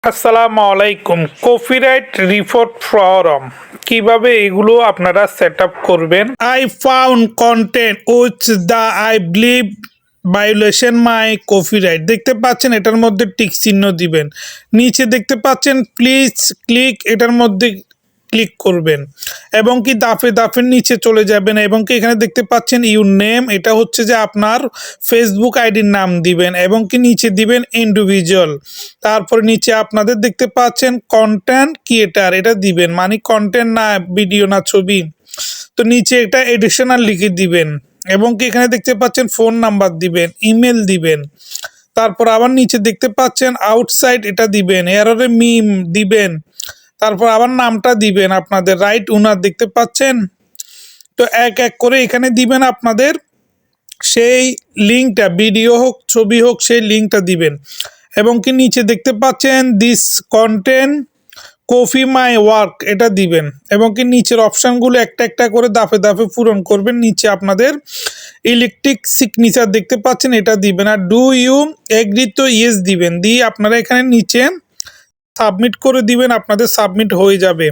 আসসালামু আলাইকুম। Copyright report form কিভাবে এগুলো আপনারা সেট আপ করবেন। I found content which the I believe violation my copyright. দেখতে পাচ্ছেন এটার মধ্যে টিক চিহ্ন দিবেন। নিচে দেখতে পাচ্ছেন প্লিজ ক্লিক, এটার মধ্যে ক্লিক করবেন এবং কি দাফে দাফের নিচে চলে যাবেন এবং কি এখানে দেখতে পাচ্ছেন ইউর নেম, এটা হচ্ছে যে আপনার ফেসবুক আইডির নাম দিবেন এবং কি নিচে দিবেন ইন্ডিভিজুয়াল। তারপর নিচে আপনাদের দেখতে পাচ্ছেন কন্টেন্ট ক্রিয়েটার, এটা দিবেন মানে কন্টেন্ট না ভিডিও না ছবি। তো নিচে এটা এডিশনাল লিখে দিবেন এবং কি এখানে দেখতে পাচ্ছেন ফোন নাম্বার দিবেন, ইমেল দিবেন। তারপর আবার নিচে দেখতে পাচ্ছেন আউটসাইড, এটা দিবেন, এররে মিম দিবেন। তারপর আবার নামটা দিবেন আপনাদের, রাইট ওনার দেখতে পাচ্ছেন। তো এক এক করে এখানে দিবেন আপনাদের সেই লিঙ্কটা, ভিডিও হোক ছবি হোক সেই লিঙ্কটা দিবেন এবং কি নিচে দেখতে পাচ্ছেন this content copy my work, এটা দিবেন এবং কি নিচের অপশানগুলো একটা একটা করে দাফে দাফে পূরণ করবেন। নিচে আপনাদের ইলেকট্রিক সিগনেচার দেখতে পাচ্ছেন, এটা দিবেন আর ডু ইউ এগ্রি তো ইয়েস দিবেন, দিয়ে আপনারা এখানে নিচে সাবমিট করে দিবেন, আপনাদের সাবমিট হয়ে যাবে।